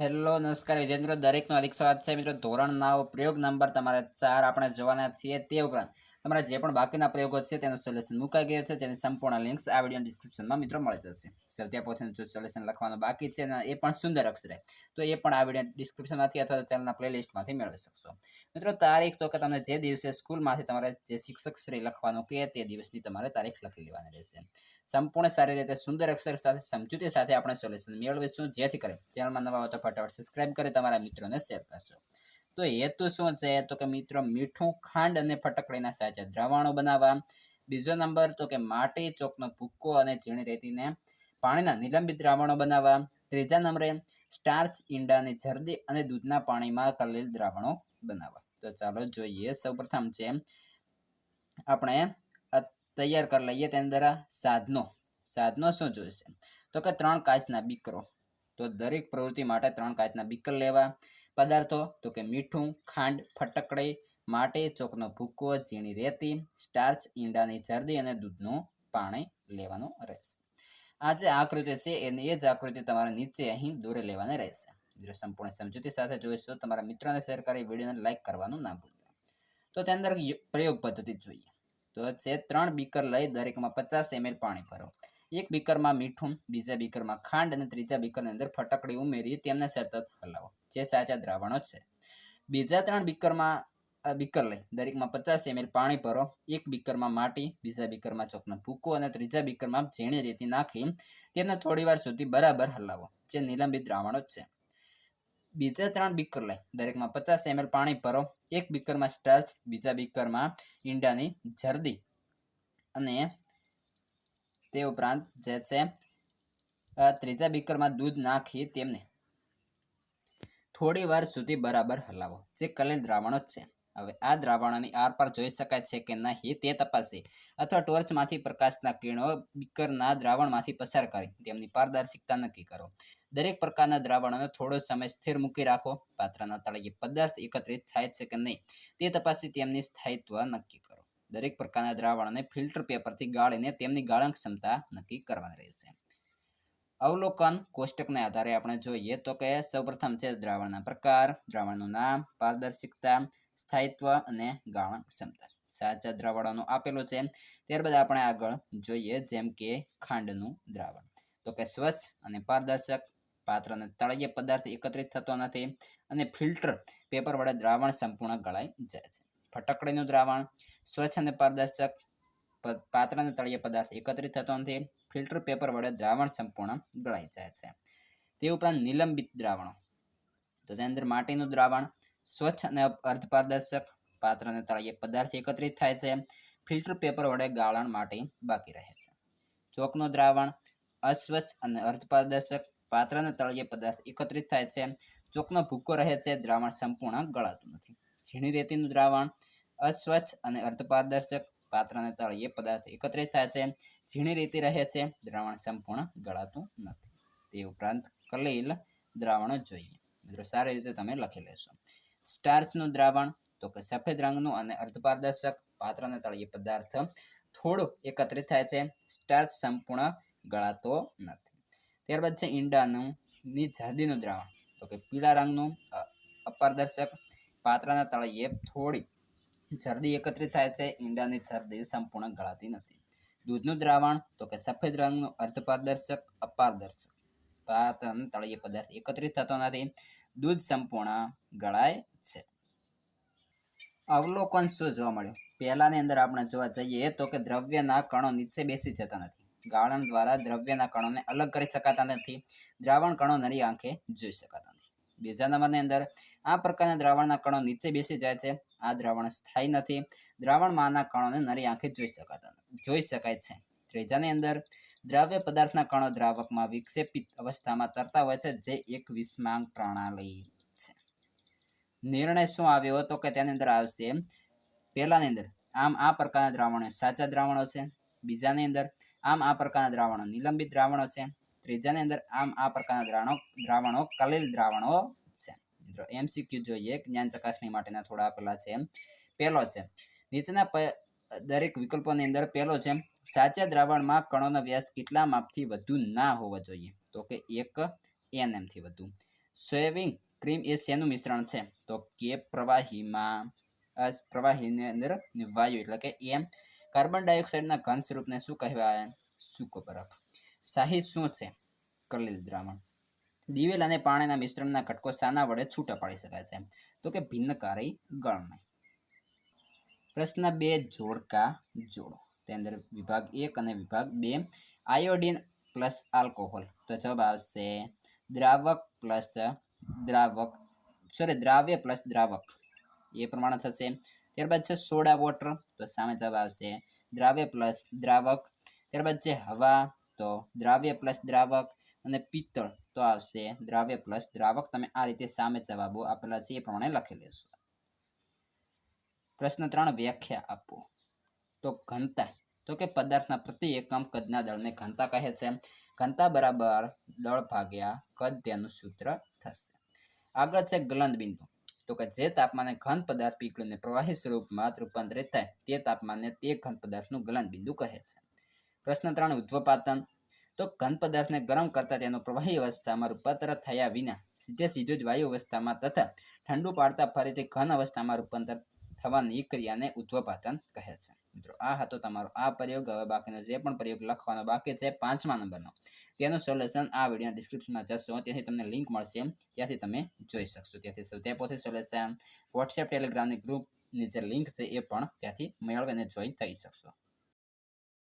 Hello નમસ્કાર વિદ્યાર્થી મિત્રો, દરેકનું હાર્દિક સ્વાગત છે. મિત્રો ધોરણ 9 પ્રયોગ નંબર તમારે 4 આપણે જોવાના છીએ. તે ઉપરાંત તમારા જે પણ બાકીના પ્રયોગો છે તેનું સોલ્યુશન મુકાઈ ગયું છે, જેની સંપૂર્ણ લિંક્સ આ વિડીયો ડિસ્ક્રિપ્શનમાં મિત્રો મળી જશે. ત્યાં પહોંચીને જો સોલ્યુશન લખવાનું બાકી છે અને એ પણ સુંદર અક્ષરે, તો એ પણ આ વિડીયો ડિસ્ક્રિપ્શનમાંથી અથવા ચેનલના પ્લેલિસ્ટમાંથી મેળવી શકશો. મિત્રો તારીખ તો કે તમને જે દિવસે સ્કૂલમાંથી તમારે જે શિક્ષક શ્રી લખવાનું કહે તે દિવસની તમારે તારીખ લખી લેવાની રહેશે. સંપૂર્ણ સારી રીતે સુંદર અક્ષર સાથે સમજૂતી સાથે આપણે સોલ્યુશન મેળવીશું, જેથી કરી ચેનલમાં નવા હોય તો ફટાફટ સબસ્ક્રાઇબ કરી તમારા મિત્રોને શેર કરજો. તો હેતુ શું છે? તો કે મિત્રો મીઠું, ખાંડ અને ફટકડીના સાચા દ્રાવણો બનાવવા. બીજો નંબર તો કે માટી, ચોકનો ભૂક્કો અને ઝીણી રેતીને પાણીના નિલંબિત દ્રાવણો બનાવવા. ત્રીજા નંબરે સ્ટાર્ચ, ઈંડાની જરદી અને દૂધના પાણીમાં કલેલ દ્રાવણો બનાવવા. તો ચાલો જોઈએ. સૌપ્રથમ છે આપણે તૈયાર કરી લઈએ તેની અંદર સાધનો શું જોઈશે? તો કે 3 કાચના બીકરો. તો દરેક પ્રવૃત્તિ માટે 3 કાચના બીકર લેવા. પદાર્થો તો કે મીઠું, ખાંડ, ફટકડી, માટી, ચોકનો ભૂક્કો, ઝીણી રેતી, સ્ટાર્ચ, ઈંડાની જરદી અને દૂધનું પાણી લેવાનું રહેશે. આ જે આકૃતિ છે એની એ જ આકૃતિ તમારે નીચે અહીં દોરી લેવાની રહેશે. સંપૂર્ણ સમજૂતી સાથે જોઈશું. તમારા મિત્રોને શેર કરી વિડીયોને લાઈક કરવાનું ના ભૂલતા. તો તેની અંદર પ્રયોગ પદ્ધતિ જોઈએ. તો છે 3 બીકર લઈ દરેકમાં 50 ml પાણી ભરો. એક બીકરમાં મીઠું, બીજા બીકરમાં ખાંડ અને ત્રીજા બીકરની અંદર ફટકડી ઉમેરી તેમને સતત હલાવો, જે સાચા દ્રાવણો છે. બીજા 3 બીકર લઈ દરેકમાં 50 ml પાણી ભરો. એક બીકરમાં માટી, બીજા બીકરમાં ચોકનો ભૂકો અને ત્રીજા બીકરમાં ઝીણી રેતી નાખી તેમને થોડી વાર સુધી બરાબર હલાવો, જે નિલંબિત દ્રાવણો છે. બીજા 3 બીકર લઈ દરેકમાં 50 ml પાણી ભરો. એક બીકરમાં સ્ટાર્ચ, બીજા બીકરમાં ઈંડાની જરદી અને તે ઉપરાંત જે છે ત્રીજા બીકરમાં દૂધ નાખી તેમને થોડી વાર સુધી બરાબર હલાવો, જે કલેલ દ્રાવણો છે. હવે આ દ્રાવણોની આરપાર જોઈ શકાય છે કે નહીં તે તપાસી અથવા ટોર્ચમાંથી પ્રકાશના કિરણો બીકરના દ્રાવણમાંથી પસાર કરી તેમની પારદર્શિકતા નક્કી કરો. દરેક પ્રકારના દ્રાવણોને થોડો સમય સ્થિર મૂકી રાખો. પાત્રના તળિયે પદાર્થ એકત્રિત થાય છે કે નહીં તે તપાસી તેમની સ્થાયિત્વ નક્કી કરો. દરેક પ્રકારના દ્રાવણોને ફિલ્ટર પેપરથી ગાળીને તેમની ગાળણ ક્ષમતા નક્કી કરવાની રહેશે. અવલોકન કોષ્ટકને આધારે આપણે જોઈએ તો કે સૌપ્રથમ છે દ્રાવણના પ્રકાર, દ્રાવણનું નામ, પારદર્શિકતા, સ્થાયિત્વ અને ગાળણ ક્ષમતા. સાચા દ્રાવણોનું આપેલું છે. ત્યારબાદ આપણે આગળ જોઈએ, જેમ કે ખાંડનું દ્રાવણ. તો કે સ્વચ્છ અને પારદર્શક, પાત્રને તળિયે પદાર્થ એકત્રિત થતો નથી અને ફિલ્ટર પેપર વડે દ્રાવણ સંપૂર્ણ ગળાઈ જાય છે. ફટકડીનું દ્રાવણ સ્વચ્છ અને પારદર્શક, પાત્રને તળિયે પદાર્થ એકત્રિત થતો નથી, ફિલ્ટર પેપર વડે દ્રાવણ સંપૂર્ણ ગળાઈ જાય છે. તે ઉપરાંત નિલંબિત દ્રાવણો, તો તેની અંદર માટીનું દ્રાવણ સ્વચ્છ અને અર્ધપારદર્શક, પાત્રને તળિયે પદાર્થ એકત્રિત થાય છે, ફિલ્ટર પેપર વડે ગાળણ માટે બાકી રહે છે. ચોકનું દ્રાવણ અસ્વચ્છ અને અર્ધપારદર્શક, પાત્રને તળિયે પદાર્થ એકત્રિત થાય છે, ચોકનો ભૂકો રહે છે, દ્રાવણ સંપૂર્ણ ગળાતું નથી. ઝીણી રેતીનું દ્રાવણ અસ્વચ્છ અને અર્ધપારદર્શક, પાત્રને તળિયે પદાર્થ એકત્રિત થાય છે, ઝીણી રેતી રહે છે, દ્રાવણ સંપૂર્ણ ગળાતું નથી. તે ઉપરાંત કલેલ દ્રાવણો જોઈએ. મિત્રો સારી રીતે તમે લખી લેશો. સ્ટાર્ચનું દ્રાવણ તો કે સફેદ રંગનું અને અર્ધપારદર્શક, પાત્રને તળિયે પદાર્થ થોડું એકત્રિત થાય છે, સ્ટાર્ચ સંપૂર્ણ ગળાતો નથી. ત્યારબાદ છે ઈંડાની જરદીનું દ્રાવણ, તો કે પીળા રંગનું અપારદર્શક, પાત્રના તળિયે થોડી જરદી એકત્રિત થાય છે, ઈંડાની જરદી સંપૂર્ણ ગળાતી નથી. દૂધનું દ્રાવણ તો કે સફેદ રંગનું અર્ધપારદર્શક, અપારદર્શક, પાત્રના તળિયે પદાર્થ એકત્રિત થતો નથી, દૂધ સંપૂર્ણ ગળાય છે. અવલોકન શું જોવા મળ્યું? પહેલાની અંદર આપણે જોવા જઈએ તો કે દ્રવ્યના કણો નીચે બેસી જતા નથી. ગાળણ દ્વારા દ્રવ્યના કણોને અલગ કરી શકાતા નથી. દ્રાવણ કણો નરી આંખે જોઈ શકાતા નથી. બીજા નંબરની અંદર આ પ્રકારના દ્રાવણના કણો નીચે બેસી જાય છે. આ દ્રાવણ સ્થાયી નથી. દ્રાવણમાંના કણોને નરી આંખે જોઈ શકાય છે. ત્રીજાની અંદર દ્રાવ્ય પદાર્થના કણો દ્રાવકમાં વિક્ષેપિત અવસ્થામાં તરતા હોય છે, જે એક વિસ્માંક પ્રણાલી છે. નિર્ણય શું આવ્યો? તો કે તેની અંદર આવશે પહેલાની અંદર આમ આ પ્રકારના દ્રાવણો સાચા દ્રાવણો છે. બીજાની અંદર આમ આ પ્રકારના દ્રાવણો નિલંબિત દ્રાવણો છે. ત્રીજાની અંદર આમ આ પ્રકારના દ્રાવણો કલેલ દ્રાવણો છે. મિત્રો MCQ જોઈએ, જ્ઞાન ચકાસણી માટેના થોડા આપેલા છે. પહેલો છે નીચેના દરેક વિકલ્પોની અંદર પહેલો છે સાચા દ્રાવણમાં કણોનો વ્યાસ કેટલા માપથી વધુ ના હોવો જોઈએ? તો કે 1 nm થી વધુ. સોયાબીન ક્રીમ એ શેનું મિશ્રણ છે? તો કે પ્રવાહીમાં પ્રવાહીની અંદર વાયુ એટલે કે એમ. કાર્બન ડાયોક્સાઇડના ઘન સ્વરૂપને શું કહેવાય? સૂકો બરફ. શાહી શું છે? કલીલ દ્રાવણ. દિવેલ અને પાણીના મિશ્રણના ઘટકો શાના વડે છૂટા પાડી શકાય છે? તો કે ભિન્નકારી ગળણી. પ્રશ્ન 2 જોડકા જોડો. તે અંદર વિભાગ 1 અને વિભાગ 2 આયોડીન પ્લસ આલ્કોહોલ. તો જવાબ આવશે દ્રાવક પ્લસ દ્રાવક દ્રાવ્ય પ્લસ દ્રાવક એ પ્રમાણે થશે. ત્યારબાદ છે સોડા વોટર. તો સામે જવાબ આવશે દ્રાવ્ય પ્લસ દ્રાવક. ત્યારબાદ છે હવા. તો દ્રાવ્ય પ્લસ દ્રાવક. અને પિત્તળ તો આવશે દ્રાવ્ય પ્લસ દ્રાવક. તમે આ રીતે સામે જવાબો આપેલા છે એ પ્રમાણે લખી લેશો. પ્રશ્ન 3 વ્યાખ્યા આપો. તો ઘનતા તો કે પદાર્થના પ્રતિ એકમ કદના દળને ઘનતા કહે છે. ઘનતા બરાબર દળ ભાગ્યા કદ તેનું સૂત્ર થશે. આગળ છે ગલન બિંદુ. તો કે જે તાપમાને ઘન પદાર્થ પીગળીને પ્રવાહી સ્વરૂપમાં રૂપાંતરિત થાય તે તાપમાને તે ઘન પદાર્થનું ગલન બિંદુ કહે છે. પ્રશ્ન 3 ઉધ્વપાતન. તો ઘન પદાર્થને ગરમ કરતા તેનું પ્રવાહી અવસ્થામાં રૂપાંતર થયા વિના સીધે જ વાયુ અવસ્થામાં તથા ઠંડુ પાડતા ફરીથી ઘન અવસ્થામાં રૂપાંતર થવાની ક્રિયાને ઉધ્વપાતન કહે છે. મિત્રો આ હતો તમારો આ પ્રયોગ. હવે બાકીનો જે પણ પ્રયોગ લખવાનો બાકી છે 5મા નંબરનો તેનું સોલ્યુશન આ વિડીયો ડિસ્ક્રિપ્શનમાં જશો ત્યાંથી તમને લિંક મળશે, ત્યાંથી તમે જોઈ શકશો. ત્યાંથી તે પોતે સોલ્યુશન વોટ્સએપ ટેલિગ્રામની ગ્રુપની જે લિંક છે એ પણ ત્યાંથી મેળવીને જોઈન થઈ શકશો.